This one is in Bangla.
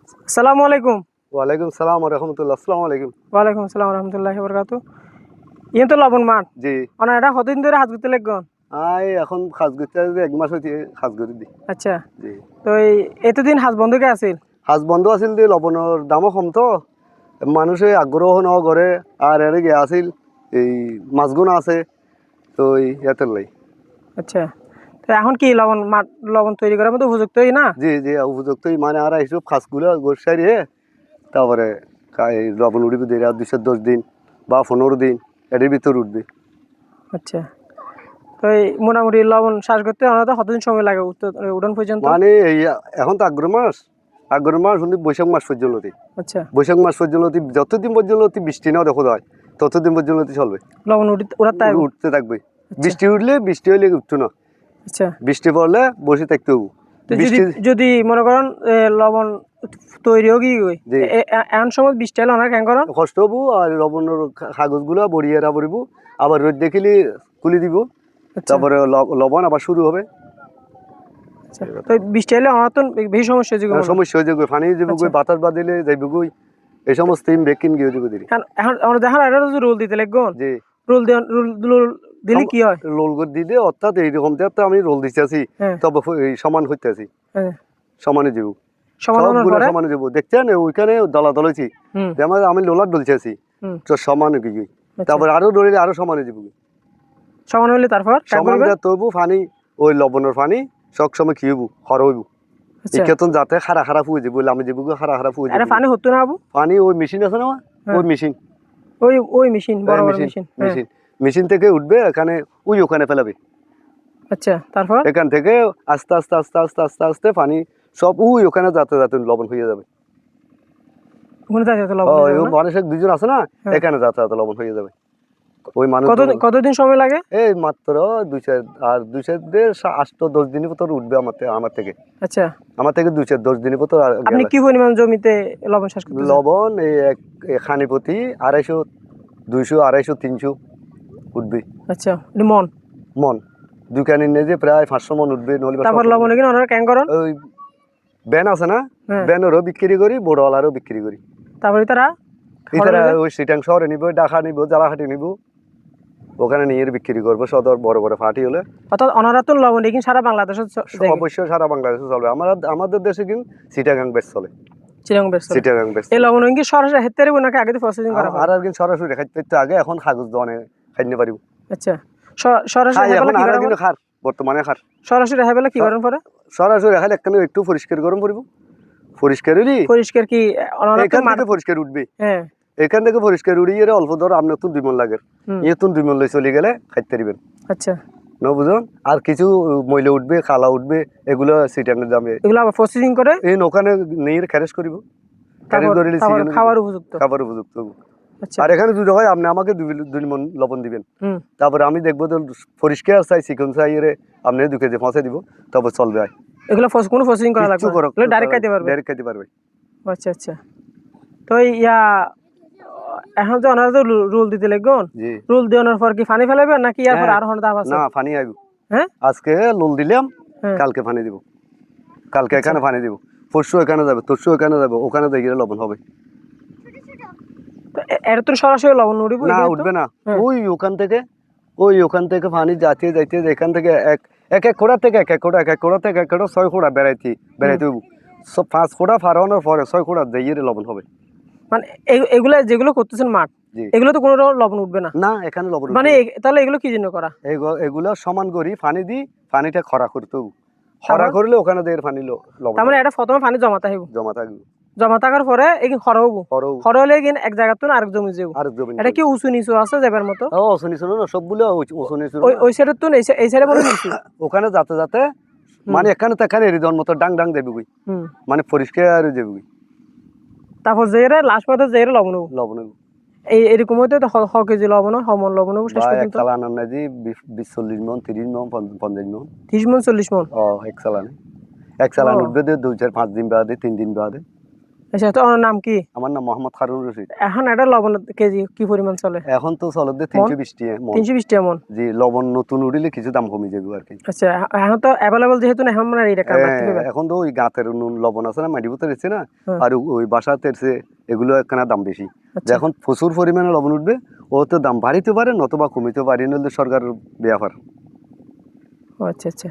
আসসালামু আলাইকুম। ওয়ালাইকুম সালাম ওয়া রাহমাতুল্লাহ। আসসালামু আলাইকুম। ওয়ালাইকুম আসসালাম ওয়া রাহমাতুল্লাহি ওয়া বারাকাতুহু। ইয়ে তো লবণ মাঠ। জি। অনা এটা কতদিন ধরে হাত করতে লাগবেন? এখন কাজ করতে এক মাস হইছে কাজ করে দি। আচ্ছা। জি। তো এতদিন হাত বন্ধ কে আছিল? কাজ বন্ধ আছিল দি লবণের দামও কম তো মানুষে আগ্রহ ন করে আর এর গে আছিল এই মাছগুনা আছে তো ইয়াতের লাই। আচ্ছা। তো এখন কি লবণ মাঠ লবণ তৈরি করার মতো উপযুক্তই না? জি জি উপযুক্তই মানে আর এইসব কাজগুলো গোসাইয়ে তারপরে এই লবণ উড়িবে দিয়ে 210 দিন বা 15 দিন এর ভিতর উঠবে। আচ্ছা। তো মোটামুটি লবণ শ্বাস করতে অনাতে কতদিন সময় লাগে উড়ন পর্যন্ত? মানে এই এখন তো আগ্রহ মাস শুনি বৈশাখ মাস পর্যন্ত। আচ্ছা। বৈশাখ মাস পর্যন্ত যতদিন পর্যন্ত বৃষ্টি না দেখো হয় ততদিন পর্যন্ত চলবে লবণ উড়াতে উঠতে থাকবে। বৃষ্টি উঠলে বৃষ্টি হইলে উঠতো না। আচ্ছা। বৃষ্টি পড়লে বসে থাকতে হবো। যদি যদি মনে করেন লবণ তৈরি হোক এমন সময় বৃষ্টি হলে অনেক কেন করেন কষ্ট হবো আর লবণের কাগজগুলো বড়িয়ে রাখবো আবার রোদ দেখিলে খুলে দিব। তারপরে লবণ আবার শুরু হবে। তো বৃষ্টি হলে আমার তো বেশি সমস্যা সমস্যা হয়ে যাবে পানি যাবো বাতাস বাদিলে যাইব গই এই সমস্ত বেকিং গিয়ে যাবো দিদি। এখন আমরা দেখা রোল দিতে লাগবো। জি। রোল দিলে কি হয়? রোল করে দিলে অর্থাৎ এইরকম আমি রোল দিতে আছি তবে সমান হইতে আছি সমানে যাবো সবগুলো সমানে যাবো দেখছেন ওইখানে দলা দলেছি আমি লোলার ডলছি আছি তো সমানে গিয়ে তারপর আরো ডলিলে আরো সমানে যাবো সমান হইলে তারপর সমান তবু পানি ওই লবণের পানি সব সময় কি হইব খর হইব ইকেতন যাতে খারা খারা ফুয়ে যাবো আমি যাবো খারা খারা ফুয়ে যাবো। পানি হতো না আবু? পানি ওই মেশিন আছে না ওই মেশিন ওই মেশিন বড় বড় মেশিন মেশিন থেকে উঠবে এখানে ওখানে ফেলাবে। আচ্ছা। তারপর এখান থেকে আস্তে আস্তে আস্তে আস্তে আস্তে আস্তে পানি সব ওখানে যাতে যাতে লবণ হয়ে যাবে। মানুষের দুজন আছে না এখানে যাতে যাতে লবণ হয়ে যাবে। ওই মানুষ কতদিন সময় লাগে? এই মাত্র 8-10 দিনের ভিতর উঠবে আমার থেকে। আচ্ছা। আমার থেকে 2-10 দিনের ভিতর। আপনি কি পরিমাণ জমিতে লবণ চাষ করতেছেন? লবণ এই খানি প্রতি 250, 200, 250, 300 উঠবে। আচ্ছা। মন মন দুকানি নিয়ে যে প্রায় 500 মন উঠবে। তারপর লবণ কিনে ওনারা কেন করেন? ওই ব্যান আছে না ব্যানেরও বিক্রি করি বড়ওয়ালারও বিক্রি করি। তারপরে তারা ওই সিটাং শহরে নিব ঢাকা নিব জালাহাটি নিব ওখানে নিয়ে বিক্রি করবো সদর বড় বড় ফাটি হলে। অর্থাৎ ওনারা তো লবণ কিন্তু সারা বাংলাদেশে অবশ্যই সারা বাংলাদেশে চলবে। আমাদের দেশে কিন্তু চিটাগাং বেশ চলে। চিটাগাং বেশ এই লবণ কি সরাসরি হেতে পারবো নাকি আগে প্রসেসিং করা হয়? আর কিন্তু সরাসরি খাইতে তো আগে এখন কাগজ দনে খাইতে পারিব। আচ্ছা। সরাসরি হেবেলা কি করেন? কিন্তু খার বর্তমানে খার সরাসরি হেবেলা কি করেন পরে? সরাসরি খাইলে একটু পরিষ্কার গরম পড়িব। পরিষ্কার কি এখান থেকে পরিষ্কার উঠবে। হ্যাঁ এখান থেকে পরিষ্কার উড়িয়ে অল্প ধর আপনার তো 2 মণ লাগে ইয়েতুন 2 মণ লই চলে গেলে খাইতে পারিবেন। আচ্ছা। না বুঝুন আর কিছু ময়লা উঠবে খালা উঠবে এগুলো সিটানের দামে এগুলো আবার প্রসেসিং করে এই ওখানে নিয়ে খারেজ করিব। খাবার উপযুক্ত। আচ্ছা। আর এখানে যদি হয় আপনি আমাকে 2 মণ লবণ দিবেন তারপরে আমি দেখবো তো পরিষ্কার চাই চিকন চাই আপনি 2 কেজি পৌঁছে দিব তারপর চলবে। এগুলো কোনো প্রসেসিং করা লাগবে না ডাইরেক্ট খাইতে পারবে। আচ্ছা আচ্ছা। তো এখন তো ওনারা তো রোল দিতে লাগবে। রোল দেওয়ার পর কি পানি ফেলাবে নাকি এরপর আর হন দাব আছে? না পানি আইব। হ্যাঁ আজকে রোল দিলাম কালকে পানি দিব। কালকে এখানে পানি দিব পরশু এখানে যাবে তরশু এখানে যাবে ওখানে দেখে লবণ হবে। এর তো সরাসরি লবণ উঠবে না উঠবে না ওখান থেকে পানি যাইতে যাইতে এখান থেকে এক কোড়া থেকে এক কোড়া থেকে 6 কোড়া বেড়াইতে 5 কোড়া ফারানোর পরে 6 কোড়া দিয়ে লবণ হবে। মানে এগুলা যেগুলো করতেছেন মাঠ এগুলো তো কোনো লবণ উঠবে না? না এখানে লবণ মানে তাহলে এগুলো কি জন্য করা? এগুলো সমান করি পানি দি পানিটা খরা করতে খরা করলে ওখানে দের পানি লবণ। তার মানে এটা প্রথমে পানি জমা থাকবে জমা থাকার পরে এই খরা হবো খরা হলে এক জায়গা তো আরেক জমি যাবো। এটা কি উঁচু নিচু আছে যাবার মতো? উঁচু নিচু না সবগুলো উঁচু নিচু। ওই সাইডে তো এই সাইডে বলে নিচু ওখানে যাতে যাতে মানে এখানে এরি দেওয়ার মতো ডাং ডাং দেবে মানে পরিষ্কার দেবে। তারপর যেরে লাস্ট পথে যেরে লবণ এরকম হইতে তো 1 কেজি লবণ সমন লবণ শেষ পর্যন্ত। এক চালান না জি 20-40 মণ 30 মণ 50 মণ 30 মণ 40 মণ এক চালান উঠবে 2-4-5 দিন বাদে 3 দিন বাদে আচ্ছা, তো ওনার নাম কি? আমার নাম মোহাম্মদ হারুন রশিদ। এখন এটা লবণ কেজি কি পরিমাণ চলে? এখন তো চলে 320 টাকা মন। 320 টাকা মন। জি, লবণ নতুন উঠিলে কিছু দাম কমে যাবে আর কি। আচ্ছা, এখন তো অ্যাভেলেবল যেহেতু না, এখন মানে এটা কাম রাখতে হবে। এখন তো ওই গাতের নুন লবণ আছে না, মাটি ভিতরে আছে না, আর ওই বাসাতে আছে, এগুলো একখানা দাম বেশি। যখন প্রচুর পরিমাণে লবণ উঠবে, ও তো দাম বাড়িতে পারে নতুবা কমিতে পারে, নইলে সরকারের ব্যাপার। আচ্ছা আচ্ছা।